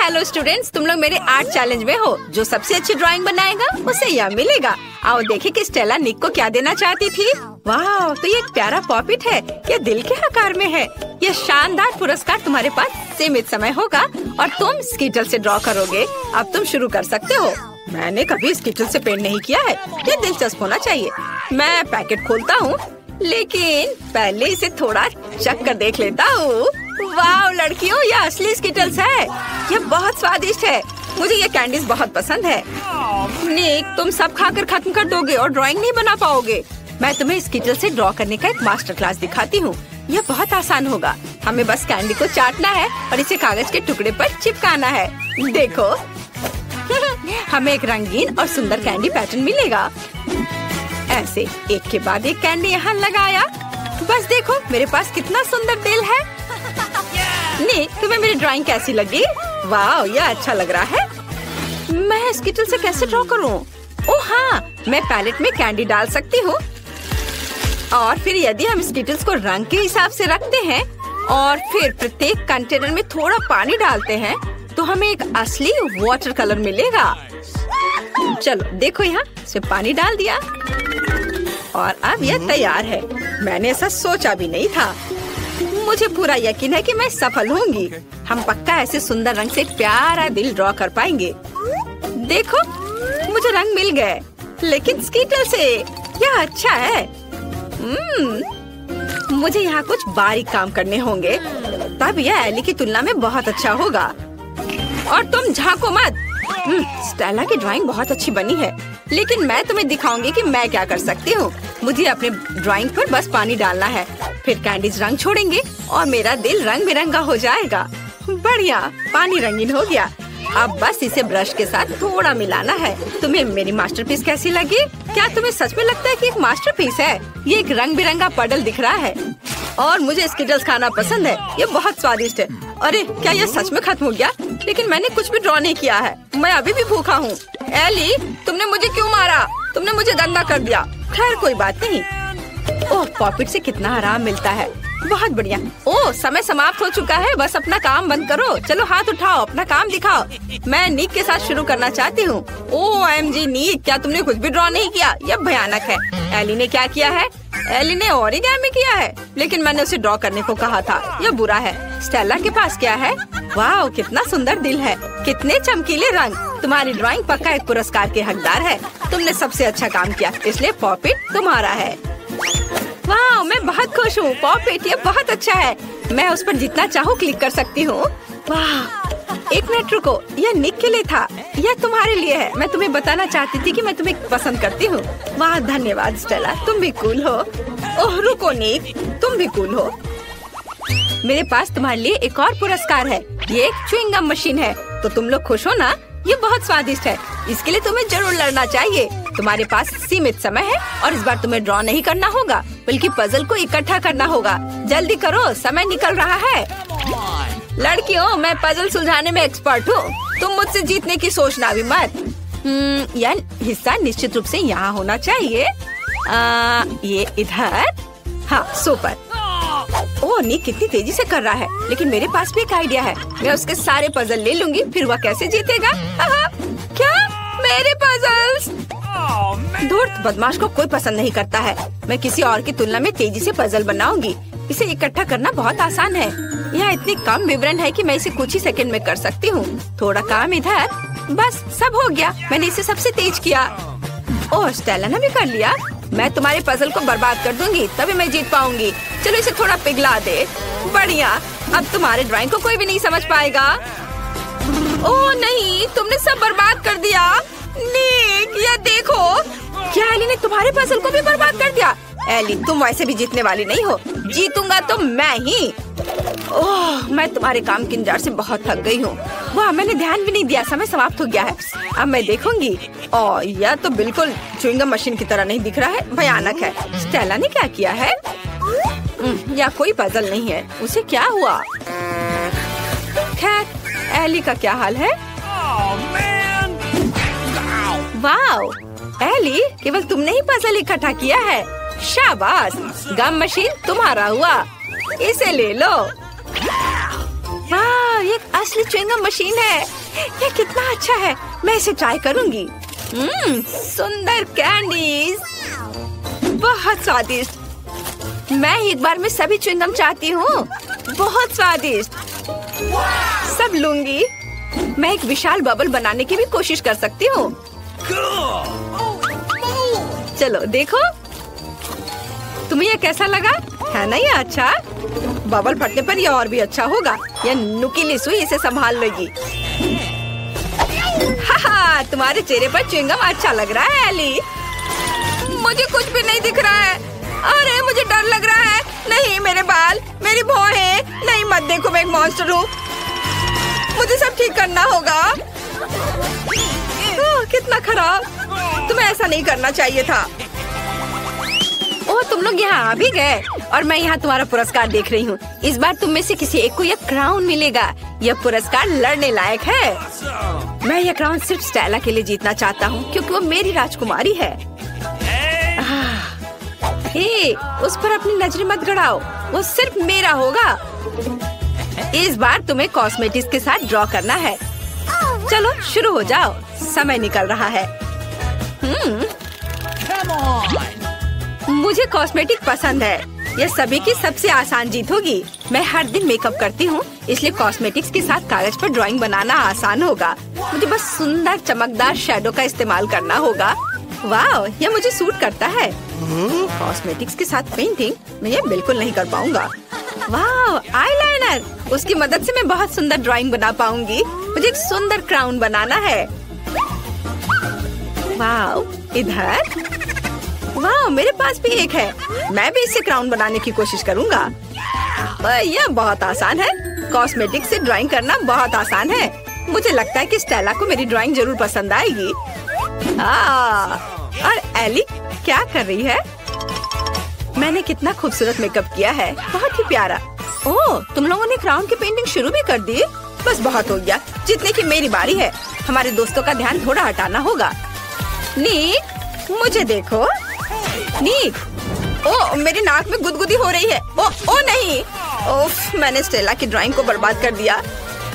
Hello students, तुम लोग मेरे आर्ट चैलेंज में हो। जो सबसे अच्छी ड्राइंग बनाएगा उसे यह मिलेगा। आओ देखें कि स्टेला निक को क्या देना चाहती थी। वाह, तो ये एक प्यारा पॉपिट है। ये दिल के आकार में है। ये शानदार पुरस्कार तुम्हारे पास सीमित समय होगा और तुम स्कीटल से ड्रॉ करोगे। अब तुम शुरू कर सकते हो। मैंने कभी स्कीटल से पेंट नहीं किया है। ये दिलचस्प होना चाहिए। मैं पैकेट खोलता हूँ, लेकिन पहले इसे थोड़ा चख कर देख लेता हूँ। वाह लड़कियों, ये असली स्कीटल्स है। ये बहुत स्वादिष्ट है। मुझे ये कैंडीज बहुत पसंद है। निक, तुम सब खाकर खत्म कर दोगे और ड्राइंग नहीं बना पाओगे। मैं तुम्हें स्कीटल से ड्रॉ करने का एक मास्टर क्लास दिखाती हूँ। यह बहुत आसान होगा। हमें बस कैंडी को चाटना है और इसे कागज के टुकड़े पर चिपकाना है। देखो हमें एक रंगीन और सुंदर कैंडी पैटर्न मिलेगा। ऐसे एक के बाद एक कैंडी यहाँ लगाया। बस देखो मेरे पास कितना सुंदर दिल है। निक, तुम्हें मेरी ड्राइंग कैसी लगी? वाह, यह अच्छा लग रहा है। मैं स्कीटल से कैसे ड्रॉ करूं? ओह हाँ, मैं पैलेट में कैंडी डाल सकती हूँ। और फिर यदि हम स्कीटल्स को रंग के हिसाब से रखते हैं और फिर प्रत्येक कंटेनर में थोड़ा पानी डालते हैं तो हमें एक असली वाटर कलर मिलेगा। चलो देखो, यहाँ से पानी डाल दिया और अब यह तैयार है। मैंने ऐसा सोचा भी नहीं था। मुझे पूरा यकीन है कि मैं सफल होंगी। हम पक्का ऐसे सुंदर रंग से प्यारा दिल ड्रॉ कर पाएंगे। देखो मुझे रंग मिल गए, लेकिन स्कीटल से। यह अच्छा है। मुझे यहाँ कुछ बारीक काम करने होंगे, तब यह एली की तुलना में बहुत अच्छा होगा। और तुम झांको मत। स्टेला की ड्राइंग बहुत अच्छी बनी है, लेकिन मैं तुम्हें दिखाऊंगी कि मैं क्या कर सकती हूँ। मुझे अपने ड्राइंग पर बस पानी डालना है, फिर कैंडीज रंग छोड़ेंगे और मेरा दिल रंग बिरंगा हो जाएगा। बढ़िया, पानी रंगीन हो गया। अब बस इसे ब्रश के साथ थोड़ा मिलाना है। तुम्हें मेरी मास्टरपीस कैसी लगी? क्या तुम्हें सच में लगता है कि एक मास्टरपीस है? ये एक रंग बिरंगा पडल दिख रहा है और मुझे स्कीटल्स खाना पसंद है। ये बहुत स्वादिष्ट है। अरे क्या ये सच में खत्म हो गया? लेकिन मैंने कुछ भी ड्रॉ नहीं किया है। मैं अभी भी भूखा हूँ। एली, तुमने मुझे क्यों मारा? तुमने मुझे गंदा कर दिया। खैर कोई बात नहीं। ओह, पॉपिट से कितना आराम मिलता है। बहुत बढ़िया। ओह, समय समाप्त हो चुका है। बस अपना काम बंद करो। चलो हाथ उठाओ, अपना काम दिखाओ। मैं निक के साथ शुरू करना चाहती हूँ। OMG निक, क्या तुमने कुछ भी ड्रॉ नहीं किया? यह भयानक है। एली ने क्या किया है? एली ने ओरिगामी किया है, लेकिन मैंने उसे ड्रॉ करने को कहा था। यह बुरा है। स्टेला के पास क्या है? वाह, कितना सुंदर दिल है। कितने चमकीले रंग। तुम्हारी ड्राइंग पक्का एक पुरस्कार के हकदार है। तुमने सबसे अच्छा काम किया, इसलिए पॉपिट तुम्हारा है। वाह, मैं बहुत खुश हूँ। पॉपिट ये बहुत अच्छा है। मैं उस पर जितना चाहूँ क्लिक कर सकती हूँ। वाह, एक मिनट रुको, यह निक के लिए था। यह तुम्हारे लिए है। मैं तुम्हें बताना चाहती थी कि मैं तुम्हें पसंद करती हूँ। वाह, धन्यवाद स्टेला, तुम भी कूल हो। ओह रुको निक, तुम भी कूल हो। मेरे पास तुम्हारे लिए एक और पुरस्कार है। ये एक च्युइंग गम मशीन है। तो तुम लोग खुश हो ना? ये बहुत स्वादिष्ट है। इसके लिए तुम्हें जरूर लड़ना चाहिए। तुम्हारे पास सीमित समय है और इस बार तुम्हें ड्रॉ नहीं करना होगा, बल्कि पजल को इकट्ठा करना होगा। जल्दी करो, समय निकल रहा है। लड़कियों, मैं पजल सुलझाने में एक्सपर्ट हूँ। तुम मुझसे जीतने की सोचना भी मत। यह हिस्सा निश्चित रूप से यहाँ होना चाहिए। ये इधर। हाँ, सुपर। ओह, निक कितनी तेजी से कर रहा है। लेकिन मेरे पास भी एक आइडिया है। मैं उसके सारे पजल ले लूंगी, फिर वह कैसे जीतेगा? क्या? मेरे पजल्स? धूर्त बदमाश को कोई पसंद नहीं करता है। मैं किसी और की तुलना में तेजी से पजल बनाऊंगी। इसे इकट्ठा करना बहुत आसान है। यहाँ इतनी कम विवरण है कि मैं इसे कुछ ही सेकंड में कर सकती हूँ। थोड़ा काम इधर। बस सब हो गया। मैंने इसे सबसे तेज किया। ओह, स्टेला ने भी कर लिया। मैं तुम्हारे पजल को बर्बाद कर दूंगी, तभी मैं जीत पाऊंगी। चलो इसे थोड़ा पिघला दे। बढ़िया, अब तुम्हारे ड्राइंग को कोई भी नहीं समझ पाएगा। ओह नहीं, तुमने सब बर्बाद कर दिया। निक, ये देखो। क्या एली ने तुम्हारे पजल को भी बर्बाद कर दिया? एली, तुम वैसे भी जीतने वाली नहीं हो। जीतूंगा तो मैं ही। ओह, मैं तुम्हारे काम की इंतजार से बहुत थक गई हूँ। वाह, मैंने ध्यान भी नहीं दिया। समय समाप्त हो गया है। अब मैं देखूंगी। ओह, यह तो बिल्कुल च्युइंग गम मशीन की तरह नहीं दिख रहा है। भयानक है। स्टेला ने क्या किया है? या कोई पजल नहीं है। उसे क्या हुआ? खैर, एली का क्या हाल है? वाह एली, केवल तुमने ही पजल इकट्ठा किया है। शाबाश, गम मशीन तुम्हारा हुआ। इसे ले लो। वाह, ये एक असली च्युइंगम मशीन है। ये कितना अच्छा है, मैं इसे ट्राई करूंगी। सुंदर कैंडीज, बहुत स्वादिष्ट। मैं एक बार में सभी च्युइंगम चाहती हूँ, बहुत स्वादिष्ट। सब लूंगी। मैं एक विशाल बबल बनाने की भी कोशिश कर सकती हूँ। चलो देखो, तुम्हें ये कैसा लगा? है ना ये अच्छा? बबल फटने पर ये और भी अच्छा होगा। ये नुकीली सुई इसे संभाल लेगी। हाहा, तुम्हारे चेहरे पर च्युइंगम अच्छा लग रहा है एली। मुझे कुछ भी नहीं दिख रहा है। अरे मुझे डर लग रहा है। नहीं, मेरे बाल, मेरी भौहें। नहीं मत देखो, मैं एक मॉन्स्टर हूँ। मुझे सब ठीक करना होगा। कितना खराब, तुम्हें ऐसा नहीं करना चाहिए था। ओह, तुम लोग यहाँ आ भी गए और मैं यहाँ तुम्हारा पुरस्कार देख रही हूँ। इस बार तुम में से किसी एक को यह क्राउन मिलेगा। यह पुरस्कार लड़ने लायक है। मैं यह क्राउन सिर्फ स्टेला के लिए जीतना चाहता हूँ क्योंकि वो मेरी राजकुमारी है। हे, उस पर अपनी नजरें मत गड़ाओ, वो सिर्फ मेरा होगा। इस बार तुम्हें कॉस्मेटिक्स के साथ ड्रॉ करना है। चलो शुरू हो जाओ, समय निकल रहा है। मुझे कॉस्मेटिक पसंद है। यह सभी की सबसे आसान जीत होगी। मैं हर दिन मेकअप करती हूँ, इसलिए कॉस्मेटिक्स के साथ कागज पर ड्राइंग बनाना आसान होगा। मुझे बस सुंदर चमकदार शैडो का इस्तेमाल करना होगा। वाह, यह मुझे सूट करता है। कॉस्मेटिक्स के साथ पेंटिंग मैं ये बिल्कुल नहीं कर पाऊंगा। वाह, आईलाइनर, उसकी मदद से मैं बहुत सुंदर ड्राइंग बना पाऊंगी। मुझे एक सुंदर क्राउन बनाना है। वाह, इधर, वाह, मेरे पास भी एक है। मैं भी इससे क्राउन बनाने की कोशिश करूंगा। यह बहुत आसान है। कॉस्मेटिक से ड्राइंग करना बहुत आसान है। मुझे लगता है कि स्टेला को मेरी ड्राइंग जरूर पसंद आएगी। और एली क्या कर रही है? मैंने कितना खूबसूरत मेकअप किया है, बहुत ही प्यारा। ओह, तुम लोगों ने क्राउन की पेंटिंग शुरू भी कर दी? बस बहुत हो गया, जितने की मेरी बारी है। हमारे दोस्तों का ध्यान थोड़ा हटाना होगा। नीक, मुझे देखो। नीक, ओह, मेरी नाक में गुदगुदी हो रही है। ओ नहीं, ओफ, मैंने स्टेला की ड्राइंग को बर्बाद कर दिया।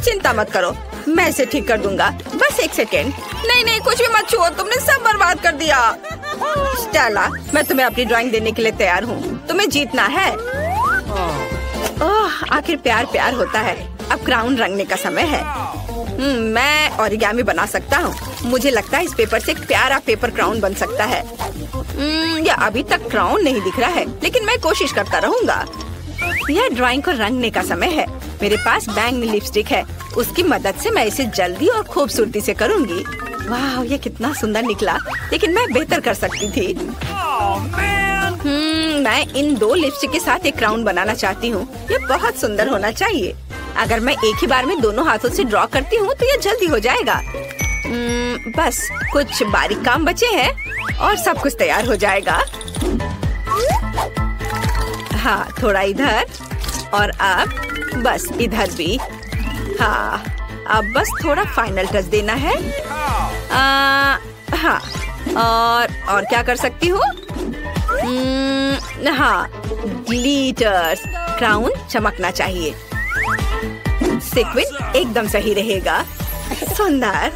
चिंता मत करो, मैं इसे ठीक कर दूंगा। बस एक सेकेंड। नहीं, कुछ भी मत छुओ, तुमने सब बर्बाद कर दिया। स्टेला, मैं तुम्हें अपनी ड्राइंग देने के लिए तैयार हूँ। तुम्हें जीतना है। ओह, आखिर प्यार होता है। अब क्राउन रंगने का समय है। मैं ओरिगामी बना सकता हूँ। मुझे लगता है इस पेपर से एक प्यारा पेपर क्राउन बन सकता है। यह अभी तक क्राउन नहीं दिख रहा है, लेकिन मैं कोशिश करता रहूंगा। यह ड्राइंग को रंगने का समय है। मेरे पास बैंगनी लिपस्टिक है, उसकी मदद से मैं इसे जल्दी और खूबसूरती से करूंगी। वाह, ये कितना सुंदर निकला, लेकिन मैं बेहतर कर सकती थी। मैं इन दो लिपस्टिक के साथ एक क्राउन बनाना चाहती हूँ। ये बहुत सुंदर होना चाहिए। अगर मैं एक ही बार में दोनों हाथों से ड्रॉ करती हूँ तो ये जल्दी हो जाएगा। बस कुछ बारीक काम बचे हैं और सब कुछ तैयार हो जाएगा। हाँ, थोड़ा इधर और अब बस इधर भी। हाँ, अब बस थोड़ा फाइनल टच देना है। हाँ, और क्या कर सकती हूँ? हाँ, ग्लिटर्स। क्राउन चमकना चाहिए। सीक्वेंस एकदम सही रहेगा। सुंदर।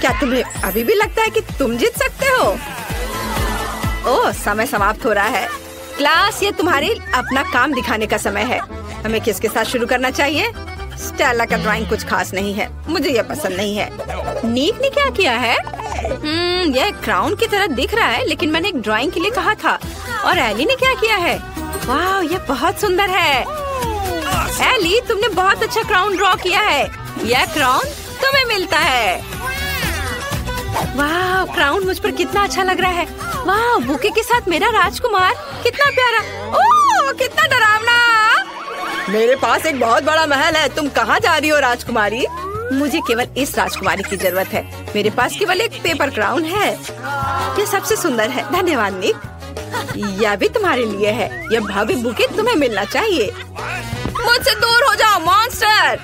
क्या तुम्हें अभी भी लगता है कि तुम जीत सकते हो? ओह, समय समाप्त हो रहा है। क्लास, ये तुम्हारे अपना काम दिखाने का समय है। हमें किसके साथ शुरू करना चाहिए? स्टेला का ड्राइंग कुछ खास नहीं है, मुझे ये पसंद नहीं है। नीक ने क्या किया है? यह क्राउन की तरह दिख रहा है, लेकिन मैंने एक ड्राइंग के लिए कहा था। और एली ने क्या किया है? वाह, यह बहुत सुंदर है। एली, तुमने बहुत अच्छा क्राउन ड्रॉ किया है। यह क्राउन तुम्हें मिलता है। वाह, क्राउन मुझ पर कितना अच्छा लग रहा है। वाह, बुके के साथ मेरा राजकुमार, कितना प्यारा। ओह, कितना डरावना। मेरे पास एक बहुत बड़ा महल है। तुम कहाँ जा रही हो राजकुमारी? मुझे केवल इस राजकुमारी की जरूरत है। मेरे पास केवल एक पेपर क्राउन है। ये सबसे सुंदर है। धन्यवाद निक। यह भी तुम्हारे लिए है। यह भव्य बुके तुम्हें मिलना चाहिए। मुझसे दूर हो जाओ मॉन्स्टर।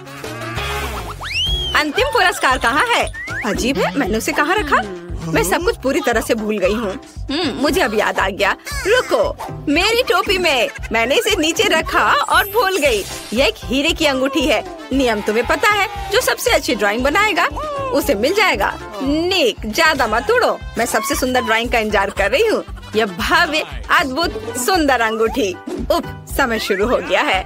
अंतिम पुरस्कार कहाँ है? अजीब है, मैंने उसे कहाँ रखा? मैं सब कुछ पूरी तरह से भूल गई हूँ। मुझे अब याद आ गया। रुको, मेरी टोपी में मैंने इसे नीचे रखा और भूल गई। यह एक हीरे की अंगूठी है। नियम तुम्हें पता है, जो सबसे अच्छी ड्राइंग बनाएगा उसे मिल जाएगा। निक, ज्यादा मत उड़ो। मैं सबसे सुंदर ड्राइंग का इंतजार कर रही हूँ। यह भव्य, अद्भुत, सुंदर अंगूठी। समय शुरू हो गया है।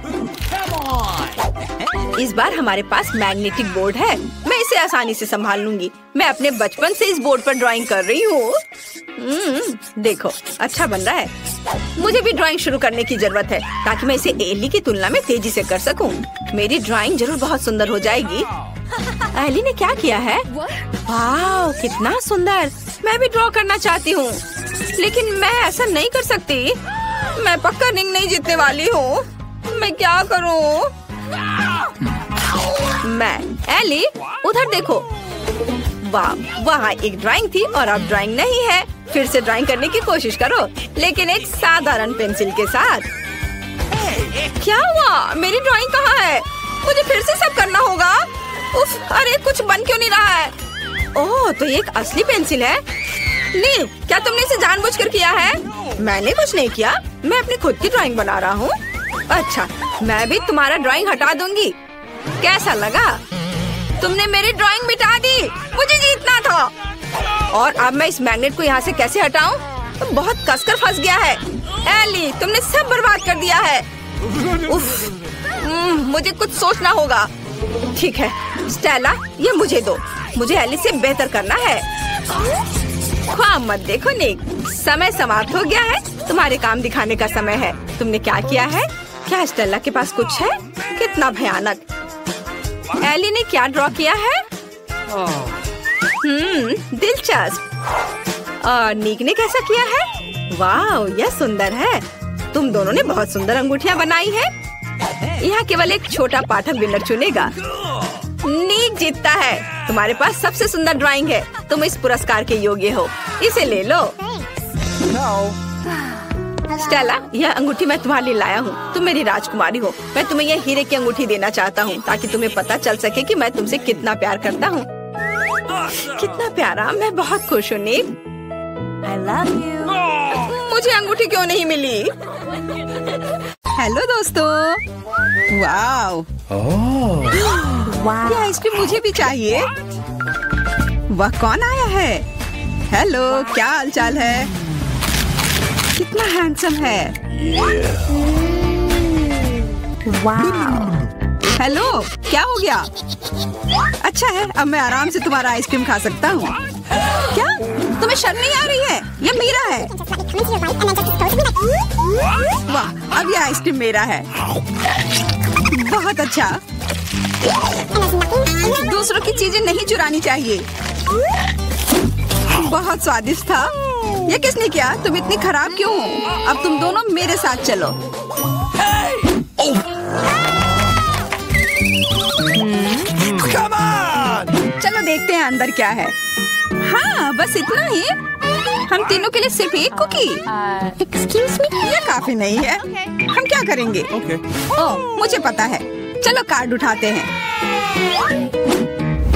इस बार हमारे पास मैग्नेटिक बोर्ड है। मैं इसे आसानी से संभाल लूंगी। मैं अपने बचपन से इस बोर्ड पर ड्राइंग कर रही हूँ। देखो, अच्छा बन रहा है। मुझे भी ड्राइंग शुरू करने की जरूरत है ताकि मैं इसे एली की तुलना में तेजी से कर सकूं। मेरी ड्राइंग जरूर बहुत सुंदर हो जाएगी। एली ने क्या किया है? वाह, कितना सुंदर। मैं भी ड्रॉ करना चाहती हूँ, लेकिन मैं ऐसा नहीं कर सकती। मैं पक्का रिंग नहीं जीतने वाली हूँ। मैं क्या करूँ? मैं एली, उधर देखो। वाह, वहाँ एक ड्राइंग थी और अब ड्राइंग नहीं है। फिर से ड्राइंग करने की कोशिश करो, लेकिन एक साधारण पेंसिल के साथ। क्या हुआ? मेरी ड्राइंग कहाँ है? मुझे फिर से सब करना होगा। उफ, अरे कुछ बन क्यों नहीं रहा है? ओह, तो ये एक असली पेंसिल है। नहीं, क्या तुमने इसे जानबूझकर किया है? मैंने कुछ नहीं किया। मैं अपनी खुद की ड्राइंग बना रहा हूँ। अच्छा, मैं भी तुम्हारा ड्राइंग हटा दूंगी। कैसा लगा? तुमने मेरी ड्राइंग मिटा दी। मुझे जीतना था। और अब मैं इस मैग्नेट को यहाँ से कैसे हटाऊं? तो बहुत कसकर फंस गया है। एली, तुमने सब बर्बाद कर दिया है। उफ, मुझे कुछ सोचना होगा। ठीक है स्टेला, ये मुझे दो। मुझे एली से बेहतर करना है। ख्वाब मत देखो निक, समय समाप्त हो गया है। तुम्हारे काम दिखाने का समय है। तुमने क्या किया है? क्या स्टेला के पास कुछ है? कितना भयानक। एली ने क्या ड्रॉ किया है? दिलचस्प। और निक ने कैसा किया है? वाह, यह सुंदर है। तुम दोनों ने बहुत सुंदर अंगूठियाँ बनाई है। यहाँ केवल एक छोटा पाठक विनर चुनेगा। निक जीतता है। तुम्हारे पास सबसे सुंदर ड्राइंग है। तुम इस पुरस्कार के योग्य हो। इसे ले लो। स्टेला, यह अंगूठी मैं तुम्हारे लिए लाया हूँ। तुम मेरी राजकुमारी हो। मैं तुम्हें यह हीरे की अंगूठी देना चाहता हूँ ताकि तुम्हें पता चल सके कि मैं तुमसे कितना प्यार करता हूँ। कितना प्यारा। मैं बहुत खुश हूँ निक। I love you. मुझे अंगूठी क्यों नहीं मिली? हेलो दोस्तों। वाव, ये आइसक्रीम मुझे भी चाहिए। वह कौन आया है? हेलो, क्या हालचाल है? कितना हैंडसम है। हेलो, क्या हो गया? अच्छा है, अब मैं आराम से तुम्हारा आइसक्रीम खा सकता हूँ। क्या तुम्हें शर्म नहीं आ रही है? यह मेरा है। वाह, अब यह आइसक्रीम मेरा है। बहुत अच्छा। दूसरों की चीजें नहीं चुरानी चाहिए। बहुत स्वादिष्ट था। ये किसने किया? तुम इतनी खराब क्यों हो? अब तुम दोनों मेरे साथ चलो। चलो देखते हैं अंदर क्या है। हाँ, बस इतना ही। हम तीनों के लिए सिर्फ एक कुकी। एक्सक्यूज मी, ये काफी नहीं है। हम क्या करेंगे? ओह, मुझे पता है। चलो कार्ड उठाते हैं।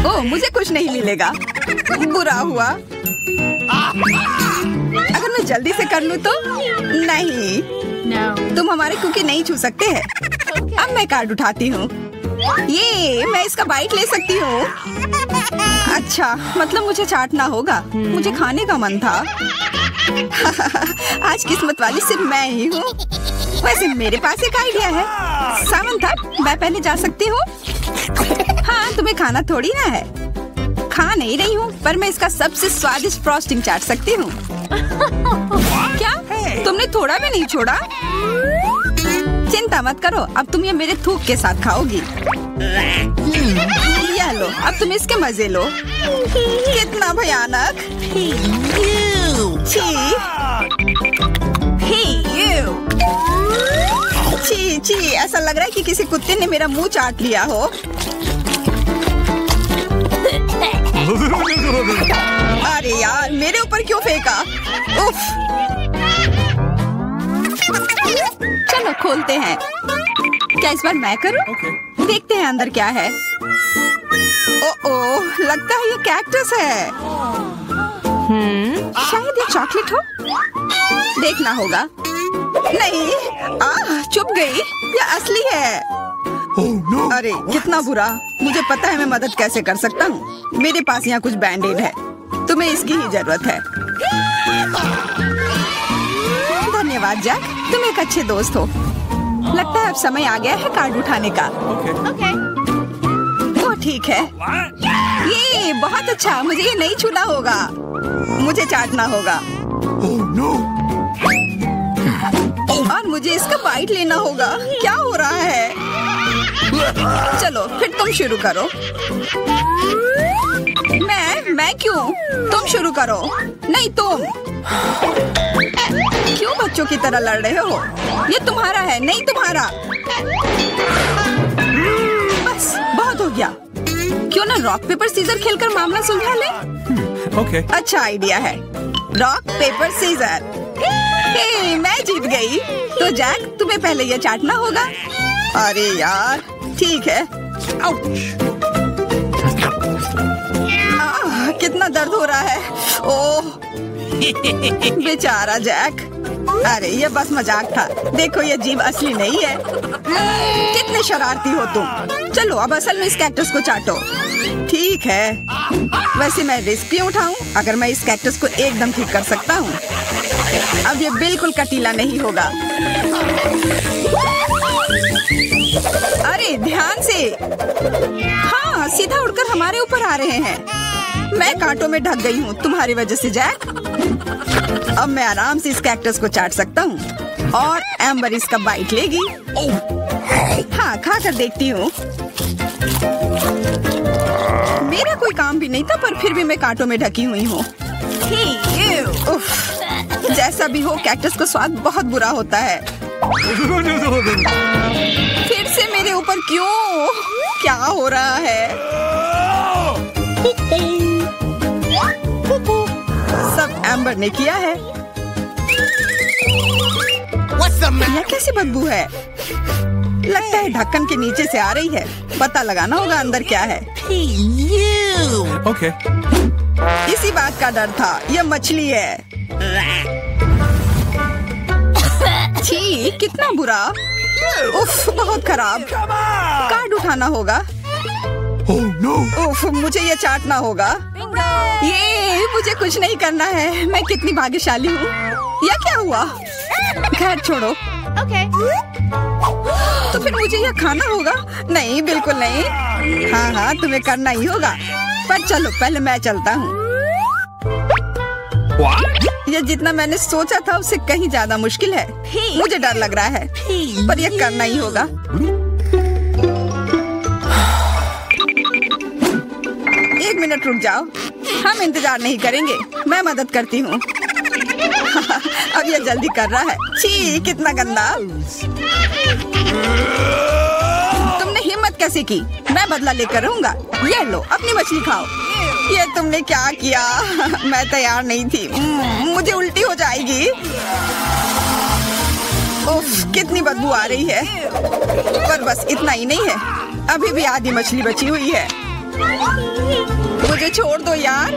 ओह, मुझे कुछ नहीं मिलेगा। बुरा हुआ। अगर मैं जल्दी से कर लूँ तो? नहीं, तुम हमारे कुकी नहीं छू सकते हैं। अब मैं कार्ड उठाती हूँ। ये मैं इसका बाइट ले सकती हूँ। अच्छा, मतलब मुझे चाटना होगा। मुझे खाने का मन था। आज किस्मत वाली सिर्फ मैं ही हूँ। वैसे मेरे पास एक आइडिया है। सामंथा, मैं पहले जा सकती हूँ? हाँ, तुम्हें खाना थोड़ी ना है। खा नहीं रही हूँ, पर मैं इसका सबसे स्वादिष्ट फ्रॉस्टिंग चाट सकती हूँ। क्या तुमने थोड़ा भी नहीं छोड़ा? चिंता मत करो, अब तुम ये मेरे थूक के साथ खाओगी। यह लो, अब तुम इसके मजे लो। कितना भयानक। छी छी, ऐसा लग रहा है कि किसी कुत्ते ने मेरा मुंह चाट लिया हो। अरे यार, मेरे ऊपर क्यों फेंका? उफ। चलो खोलते हैं। क्या इस बार मैं करूं? देखते हैं अंदर क्या है। ओह, लगता है ये कैक्टस है। शायद ये चॉकलेट हो, देखना होगा। नहीं, चुप गई, ये असली है। अरे कितना बुरा। मुझे पता है मैं मदद कैसे कर सकता हूँ। मेरे पास यहाँ कुछ बैंडेड है, तुम्हें इसकी ही जरूरत है। धन्यवाद जैक, तुम एक अच्छे दोस्त हो। लगता है अब समय आ गया है कार्ड उठाने का। वो ठीक है। ये बहुत अच्छा, मुझे ये नहीं छूना होगा, मुझे चाटना होगा। और मुझे इसका बाइट लेना होगा। क्या हो रहा है? चलो फिर तुम शुरू करो। मैं क्यों? तुम शुरू करो। नहीं तुम। क्यों बच्चों की तरह लड़ रहे हो? ये तुम्हारा है, नहीं तुम्हारा। बस बहुत हो गया। क्यों ना रॉक पेपर सीजर खेलकर मामला सुलझा ले? Okay. अच्छा आइडिया है। Rock paper scissor. मैं जीत गई। तो जैक तुम्हें पहले ये चाटना होगा। अरे यार ठीक है। कितना दर्द हो रहा है। ओह बेचारा जैक। अरे ये बस मजाक था। देखो ये जीभ असली नहीं है। कितने शरारती हो तुम। चलो अब असल में इस कैक्टस को चाटो। ठीक है, वैसे मैं रिस्क क्यों उठाऊं अगर मैं इस कैक्टस को एकदम ठीक कर सकता हूँ। अब ये बिल्कुल कटीला नहीं होगा। अरे ध्यान से। हाँ सीधा उड़कर हमारे ऊपर आ रहे हैं। मैं कांटों में ढक गई हूँ तुम्हारी वजह से जैक। अब मैं आराम से इस कैक्टस को चाट सकता हूँ और एम्बर इसका बाइट लेगी। हाँ खा कर देखती हूँ। मेरा कोई काम भी नहीं था पर फिर भी मैं कांटों में ढकी हुई हूँ। जैसा भी हो कैक्टस का स्वाद बहुत बुरा होता है। फिर से मेरे ऊपर क्यों? क्या हो रहा है? सब एम्बर ने किया है। यह कैसी बदबू है? लगता है ढक्कन के नीचे से आ रही है। पता लगाना होगा अंदर क्या है। Okay. इसी बात का डर था। यह मछली है। छी कितना बुरा। उफ बहुत खराब। कार्ड उठाना होगा। उफ मुझे ये चाटना होगा। ये मुझे कुछ नहीं करना है। मैं कितनी भाग्यशाली हूँ। यह क्या हुआ? खैर छोड़ो। तो फिर मुझे यह खाना होगा? नहीं बिल्कुल नहीं। हाँ तुम्हें करना ही होगा। पर चलो पहले मैं चलता हूँ। यह जितना मैंने सोचा था उससे कहीं ज्यादा मुश्किल है। मुझे डर लग रहा है पर यह करना ही होगा। एक मिनट रुक जाओ। हम इंतजार नहीं करेंगे, मैं मदद करती हूँ। अब यह जल्दी कर रहा है। छी कितना गंदा। तुमने हिम्मत कैसे की? मैं बदला लेकर रहूंगा। ये लो अपनी मछली खाओ। ये तुमने क्या किया? मैं तैयार नहीं थी। मुझे उल्टी हो जाएगी। उफ कितनी बदबू आ रही है। पर बस इतना ही नहीं है, अभी भी आधी मछली बची हुई है। मुझे छोड़ दो यार।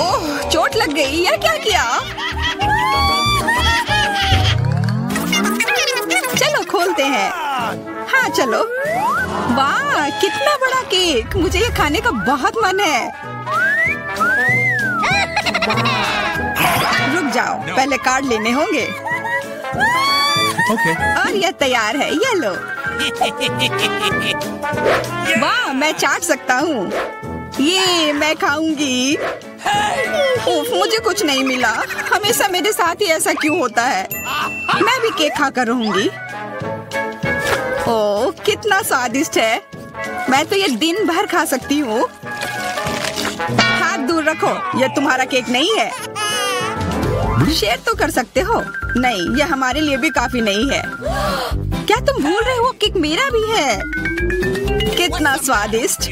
ओह चोट लग गई। या क्या किया? चलो खोलते हैं। हाँ चलो। वाह कितना बड़ा केक। मुझे ये खाने का बहुत मन है। रुक जाओ, पहले कार्ड लेने होंगे। Okay. और यह तैयार है, ये लो। वाह मैं चाट सकता हूँ। ये मैं खाऊंगी। उफ, मुझे कुछ नहीं मिला। हमेशा मेरे साथ ही ऐसा क्यों होता है? मैं भी केक खाकर रहूंगी। ओह कितना स्वादिष्ट है। मैं तो ये दिन भर खा सकती हूँ। हाथ दूर रखो, यह तुम्हारा केक नहीं है। शेयर तो कर सकते हो। नहीं यह हमारे लिए भी काफी नहीं है। क्या तुम भूल रहे हो केक मेरा भी है? कितना स्वादिष्ट।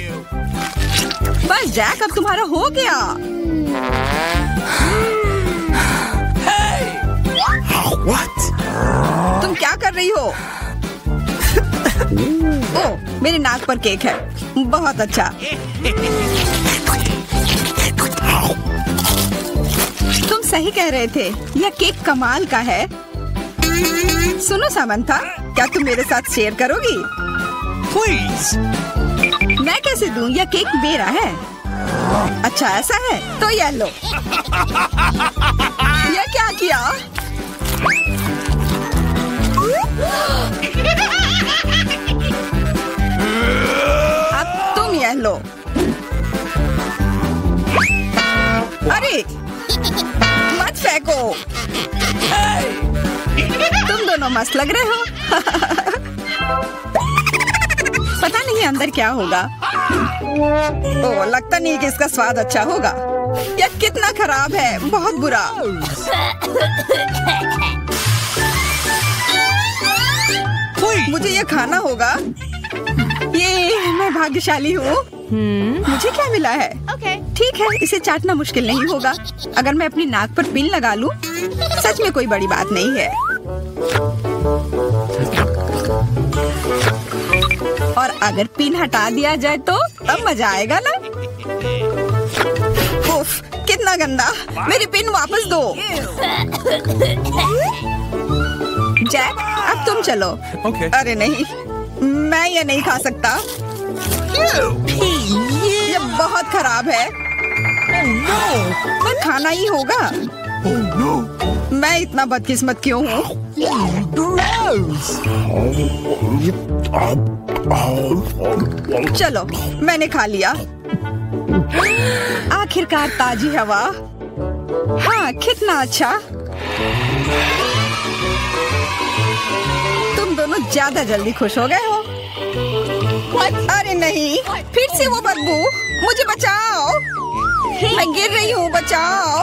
बस जैक अब तुम्हारा हो गया। What? तुम क्या कर रही हो? ओह मेरे नाक पर केक है। बहुत अच्छा। तुम सही कह रहे थे, यह केक कमाल का है। सुनो सामंथा, क्या तुम मेरे साथ शेयर करोगी? Please. मैं कैसे दूं? यह केक मेरा है। अच्छा ऐसा है, तो यह लो। यह क्या किया? अब तुम यह लो। अरे मत फेंको। तुम दोनों मस्त लग रहे हो। पता नहीं अंदर क्या होगा। ओह, लगता नहीं कि इसका स्वाद अच्छा होगा। यह कितना खराब है, बहुत बुरा। मुझे यह खाना होगा। ये मैं भाग्यशाली हूँ। मुझे क्या मिला है? ठीक है, इसे चाटना मुश्किल नहीं होगा। अगर मैं अपनी नाक पर पिन लगा लूं, सच में कोई बड़ी बात नहीं है। और अगर पिन हटा दिया जाए तो तब मजा आएगा ना? उफ, कितना गंदा। मेरी पिन वापस दो। जैक, अब तुम चलो। Okay. अरे नहीं, मैं ये नहीं खा सकता। ये बहुत खराब है। पर खाना ही होगा। Oh no. मैं इतना बदकिस्मत क्यों हूँ? चलो, मैंने खा लिया। आखिरकार ताजी हवा। हाँ, कितना अच्छा। तुम दोनों ज्यादा जल्दी खुश हो गए हो। अरे नहीं, फिर से वो बदबू। मुझे बचाओ, मैं गिर रही हूँ, बचाओ।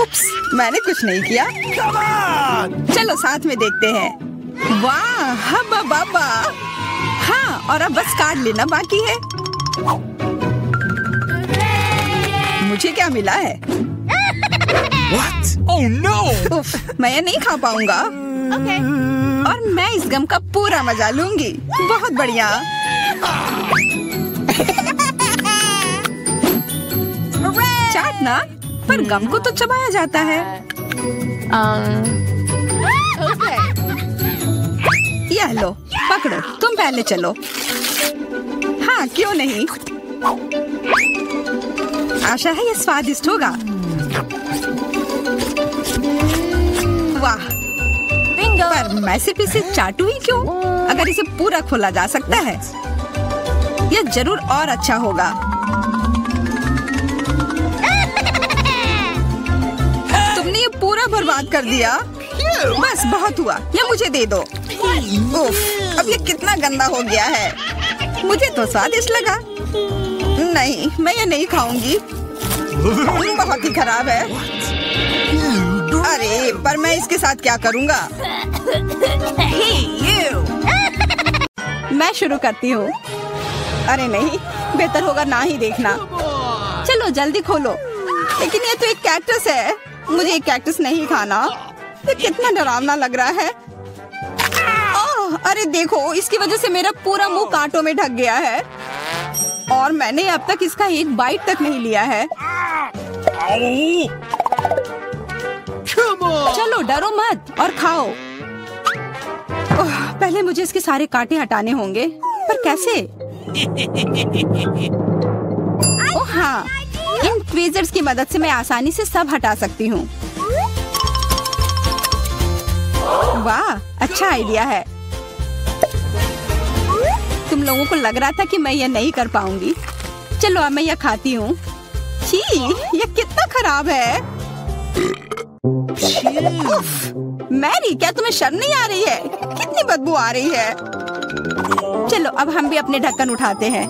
उप्स, मैंने कुछ नहीं किया। Come on. चलो साथ में देखते हैं। वाह, हब्बा बाबा। हाँ, और अब बस काट लेना बाकी है। मुझे क्या मिला है? What? Oh no. उफ, मैं ये नहीं खा पाऊंगा। और मैं इस गम का पूरा मजा लूंगी। बहुत बढ़िया। चाटना, पर गम को तो चबाया जाता है। यह लो, पकड़ो, तुम पहले चलो। हाँ, क्यों नहीं? आशा है ये स्वादिष्ट होगा। वाह, पर मैं सिर्फ इसे चाटू ही क्यों? अगर इसे पूरा खोला जा सकता है, यह जरूर और अच्छा होगा। तुमने ये पूरा बर्बाद कर दिया। बस बहुत हुआ, ये मुझे दे दो। उफ, अब ये कितना गंदा हो गया है। मुझे तो स्वादिष्ट लगा। नहीं, मैं ये नहीं खाऊंगी। बहुत ही खराब है। अरे, पर मैं इसके साथ क्या करूँगा? मैं शुरू करती हूँ। अरे नहीं, बेहतर होगा ना ही देखना। चलो जल्दी खोलो। लेकिन ये तो एक कैक्टस है। मुझे एक कैक्टस नहीं खाना। ये कितना डरावना लग रहा है। ओह, अरे देखो, इसकी वजह से मेरा पूरा मुंह कांटों में ढक गया है। और मैंने अब तक इसका एक बाइट तक नहीं लिया है। चलो डरो मत और खाओ। ओह, पहले मुझे इसके सारे कांटे हटाने होंगे, पर कैसे? ओह हाँ, इन ट्वीजर्स की मदद से मैं आसानी से सब हटा सकती हूँ। वाह, अच्छा आइडिया है। तुम लोगों को लग रहा था कि मैं यह नहीं कर पाऊंगी। चलो अब मैं यह खाती हूँ। छी, यह कितना खराब है। उफ, मैरी, क्या तुम्हें शर्म नहीं आ रही है? कितनी बदबू आ रही है। चलो अब हम भी अपने ढक्कन उठाते हैं।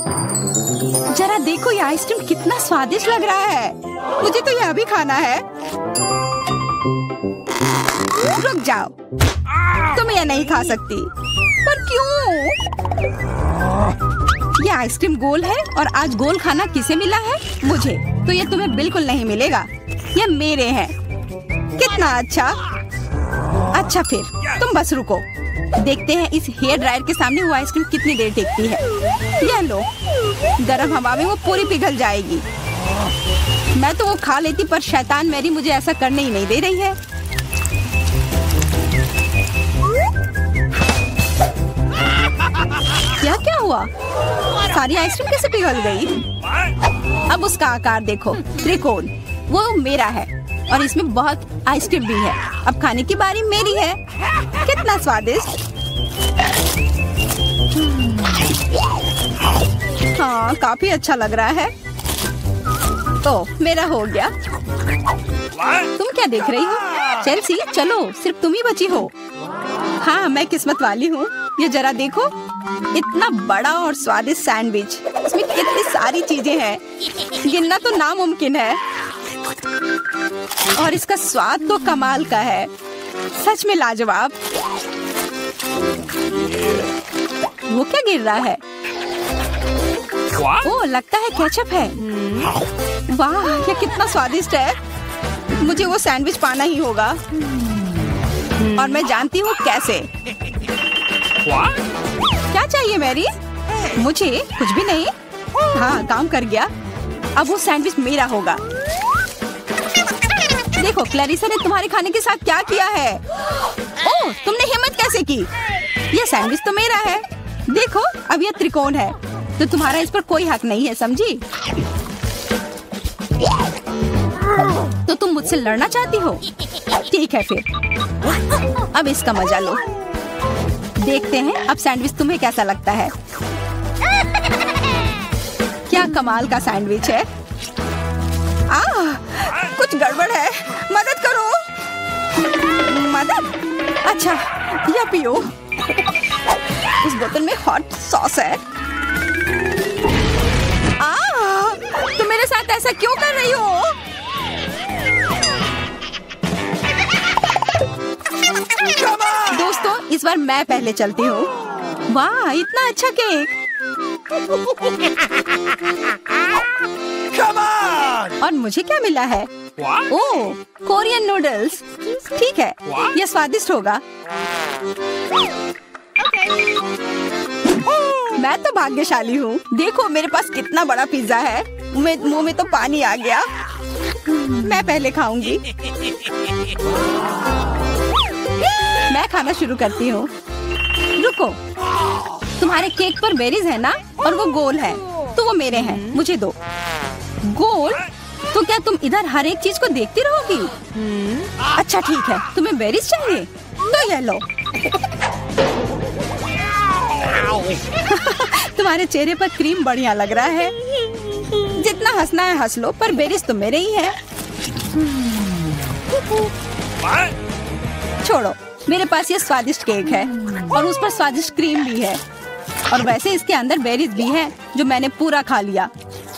जरा देखो, ये आइसक्रीम कितना स्वादिष्ट लग रहा है। मुझे तो यह भी खाना है। रुक जाओ, तुम यह नहीं खा सकती। पर क्यों? यह आइसक्रीम गोल है और आज गोल खाना किसे मिला है? मुझे। तो ये तुम्हें बिल्कुल नहीं मिलेगा। ये मेरे हैं। कितना अच्छा। अच्छा फिर तुम बस रुको, देखते हैं इस हेयर ड्रायर के सामने वो आइसक्रीम कितनी देर टिकती है। यह लो, गर्म हवा में वो पूरी पिघल जाएगी। मैं तो वो खा लेती, पर शैतान मैरी मुझे ऐसा करने ही नहीं दे रही है। क्या हुआ? सारी आइसक्रीम कैसे पिघल गई? अब उसका आकार देखो, त्रिकोण। वो मेरा है और इसमें बहुत आइसक्रीम भी है। अब खाने की बारी मेरी है। कितना स्वादिष्ट। हाँ, काफी अच्छा लग रहा है। तो मेरा हो गया। तुम क्या देख रही हो? चेल्सी, चलो, सिर्फ तुम ही बची हो। हाँ, मैं किस्मत वाली हूँ। ये जरा देखो, इतना बड़ा और स्वादिष्ट सैंडविच। इसमें कितनी सारी चीजें हैं, गिनना तो नामुमकिन है। और इसका स्वाद तो कमाल का है, सच में लाजवाब। वो क्या गिर रहा है? ओह, लगता है केचप है। वाह, ये कितना स्वादिष्ट है। मुझे वो सैंडविच पाना ही होगा और मैं जानती हूँ कैसे। क्या चाहिए मैरी? मुझे कुछ भी नहीं। हाँ, काम कर गया। अब वो सैंडविच मेरा होगा। देखो, क्लैरिसा ने तुम्हारे खाने के साथ क्या किया है। ओह, तुमने हिम्मत कैसे की? ये सैंडविच तो मेरा है। देखो, अब ये त्रिकोण है तो तुम्हारा इस पर कोई हक नहीं है, समझी? तो तुम मुझसे लड़ना चाहती हो? ठीक है फिर, अब इसका मजा लो। देखते हैं अब सैंडविच तुम्हें कैसा लगता है। क्या कमाल का सैंडविच है। कुछ गड़बड़ है, मदद करो। मदद? अच्छा, या पियो। इस बोतल में हॉट सॉस है। तुम मेरे साथ ऐसा क्यों कर रही हो? दोस्तों, इस बार मैं पहले चलती हूँ। वाह, इतना अच्छा केक। और मुझे क्या मिला है? ओह, कोरियन नूडल्स। ठीक है, यह स्वादिष्ट होगा। मैं तो भाग्यशाली हूँ। देखो, मेरे पास कितना बड़ा पिज्जा है। मुंह में तो पानी आ गया। मैं पहले खाऊंगी। मैं खाना शुरू करती हूँ। रुको, तुम्हारे केक पर बेरीज है ना, और वो गोल है, तो वो मेरे हैं। मुझे दो। गोल? तो क्या तुम इधर हर एक चीज को देखती रहोगी? अच्छा ठीक है, तुम्हें बेरीज चाहिए तो ये लो। तुम्हारे चेहरे पर क्रीम बढ़िया लग रहा है। जितना हंसना है हंस लो, पर बेरीज तो मेरे ही है। छोड़ो, मेरे पास ये स्वादिष्ट केक है और उस पर स्वादिष्ट क्रीम भी है। और वैसे इसके अंदर बेरीज भी है जो मैंने पूरा खा लिया।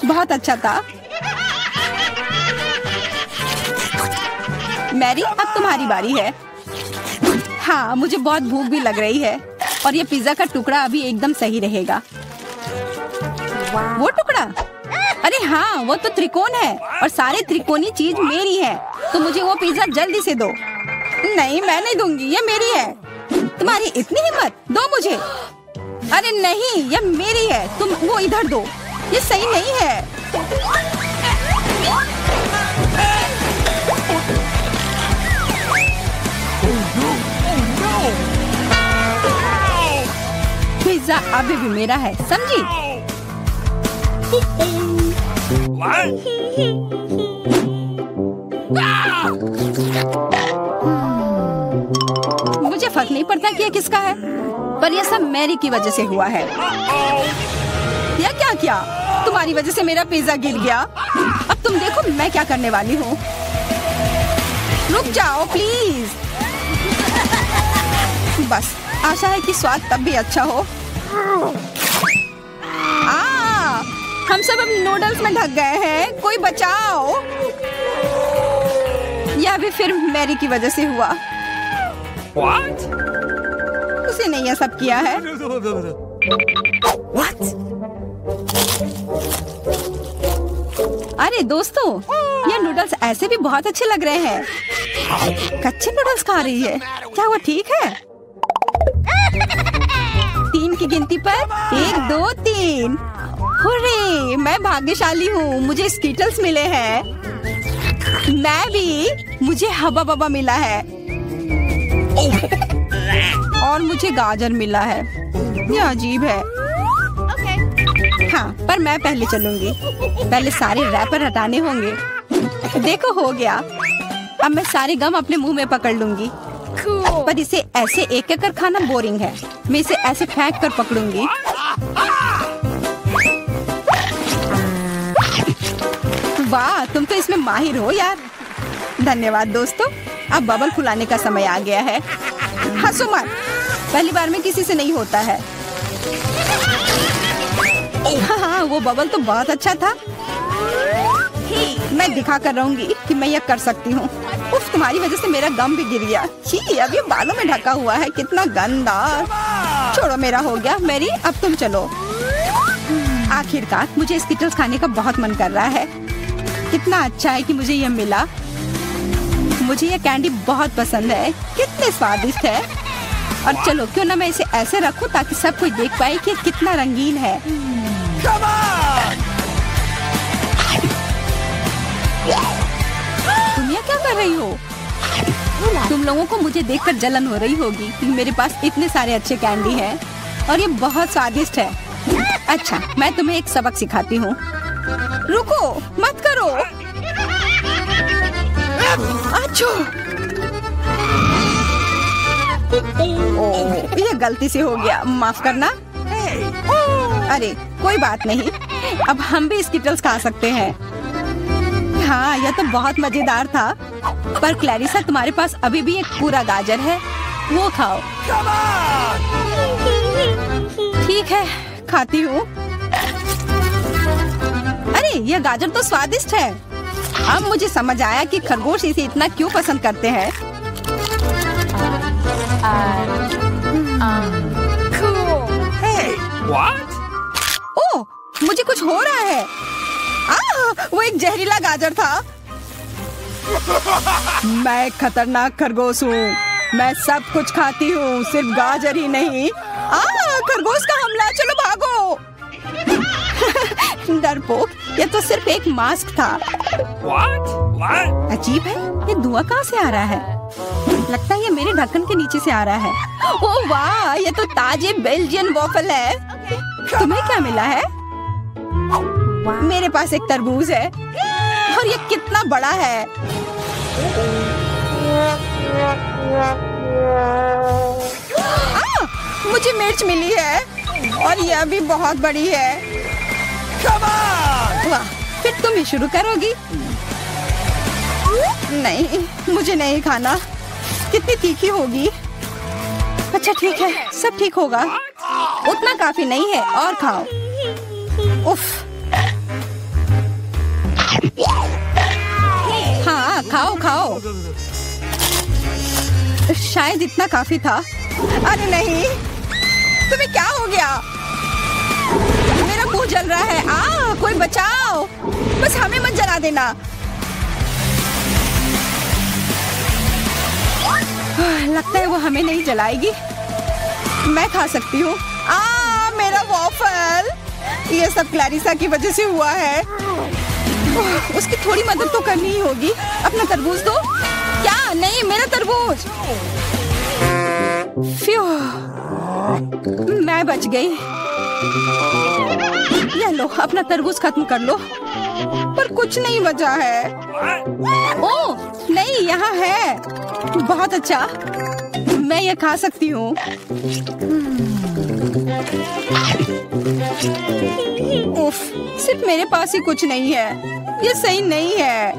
बहुत अच्छा था। मैरी, अब तुम्हारी बारी है। हाँ, मुझे बहुत भूख भी लग रही है और ये पिज्जा का टुकड़ा अभी एकदम सही रहेगा। वो टुकड़ा? अरे हाँ, वो तो त्रिकोण है और सारी त्रिकोणी चीज मेरी है, तो मुझे वो पिज्जा जल्दी से दो। नहीं, मैं नहीं दूंगी, ये मेरी है। तुम्हारी इतनी हिम्मत? दो मुझे। अरे नहीं, ये मेरी है, तुम वो इधर दो। ये सही नहीं है। पिज्जा अभी भी मेरा है, समझी? मुझे फर्क नहीं पड़ता कि ये किसका है, पर यह सब मैरी की वजह से हुआ है। यह क्या किया? तुम्हारी वजह से मेरा पिज्जा गिर गया। अब तुम देखो मैं क्या करने वाली हूँ। रुक जाओ प्लीज। बस, आशा है कि स्वाद तब भी अच्छा हो। हम सब अब नूडल्स में ढक गए हैं, कोई बचाओ। यह भी फिर मैरी की वजह से हुआ। What? उसे नहीं यह सब किया है। What? अरे दोस्तों, ये नूडल्स ऐसे भी बहुत अच्छे लग रहे हैं। कच्चे नूडल्स खा रही है, क्या वो ठीक है? 3 की गिनती पर 1 2 3। हुर्रे, मैं भाग्यशाली हूँ, मुझे स्कीटल्स मिले हैं। मैं भी, मुझे हबा बबा मिला है। और मुझे गाजर मिला है। ये अजीब है। हाँ, पर मैं पहले चलूंगी। पहले सारे रैपर हटाने होंगे। देखो, हो गया। अब मैं सारे गम अपने मुंह में पकड़ लूंगी। पर इसे ऐसे एक कर खाना बोरिंग है। मैं इसे ऐसे फेंक कर पकड़ूंगी। वाह, तुम तो इसमें माहिर हो यार। धन्यवाद दोस्तों। अब बबल फुलाने का समय आ गया है। हंसो मत, पहली बार में किसी से नहीं होता है। हाँ, वो बबल तो बहुत अच्छा था। मैं दिखा कर रहूंगी कि मैं यह कर सकती हूँ। उफ, तुम्हारी वजह से मेरा गम भी गिर गया। छी, अब ये बालों में ढका हुआ है, कितना गंदा। छोड़ो, मेरा हो गया। मैरी, अब तुम चलो। आखिरकार मुझे स्कीटल्स खाने का बहुत मन कर रहा है। कितना अच्छा है कि मुझे यह मिला। मुझे यह कैंडी बहुत पसंद है। कितने स्वादिष्ट है। और चलो, क्यों ना मैं इसे ऐसे रखूं ताकि सब कोई देख पाए कि कितना रंगीन है। तुम यहाँ क्या कर रही हो? तुम लोगों को मुझे देखकर जलन हो रही होगी कि मेरे पास इतने सारे अच्छे कैंडी हैं और ये बहुत स्वादिष्ट है। अच्छा, मैं तुम्हें एक सबक सिखाती हूँ। रुको, मत करो। अच्छा, ओह, ये गलती से हो गया, माफ करना। अरे कोई बात नहीं, अब हम भी स्कीटल्स खा सकते हैं। हाँ, यह तो बहुत मजेदार था। पर क्लैरिसा, तुम्हारे पास अभी भी एक पूरा गाजर है, वो खाओ। ठीक है, खाती हूँ। अरे, यह गाजर तो स्वादिष्ट है। अब मुझे समझ आया कि खरगोश इसे इतना क्यों पसंद करते हैं। What? ओह, मुझे कुछ हो रहा है। वो एक जहरीला गाजर था। मैं एक खतरनाक खरगोश हूँ। मैं सब कुछ खाती हूँ, सिर्फ गाजर ही नहीं। खरगोश का हमला, चलो भागो। डरपोक, ये तो सिर्फ एक मास्क था। What? अजीब है, ये धुआं कहाँ से आ रहा है? लगता है ये मेरे ढक्कन के नीचे से आ रहा है। ओह वाह, ये तो ताजे बेल्जियन वॉफल है। तुम्हें क्या मिला है? मेरे पास एक तरबूज है और ये कितना बड़ा है। मुझे मिर्च मिली है और यह भी बहुत बड़ी है। वाह, फिर तुम ही शुरू करोगी? नहीं, मुझे नहीं खाना। कितनी तीखी होगी। अच्छा ठीक है, सब ठीक होगा। उतना काफी नहीं है, और खाओ। उफ। हाँ, खाओ खाओ। शायद इतना काफी था। अरे नहीं, तुम्हें क्या हो गया? मेरा मुंह जल रहा है। कोई बचाओ, बस हमें मत जला देना। लगता है वो हमें नहीं जलाएगी। मैं खा सकती हूँ। मेरा वॉफल। ये सब क्लैरिसा की वजह से हुआ है। उसकी थोड़ी मदद तो करनी ही होगी। अपना तरबूज दो। क्या? नहीं, मेरा तरबूज। फ्यू, मैं बच गई। ये लो, अपना तरबूज खत्म कर लो। पर कुछ नहीं बचा है। ओह नहीं, यहाँ है। बहुत अच्छा, मैं ये खा सकती हूँ। उफ, सिर्फ मेरे पास ही कुछ नहीं है। ये सही नहीं है।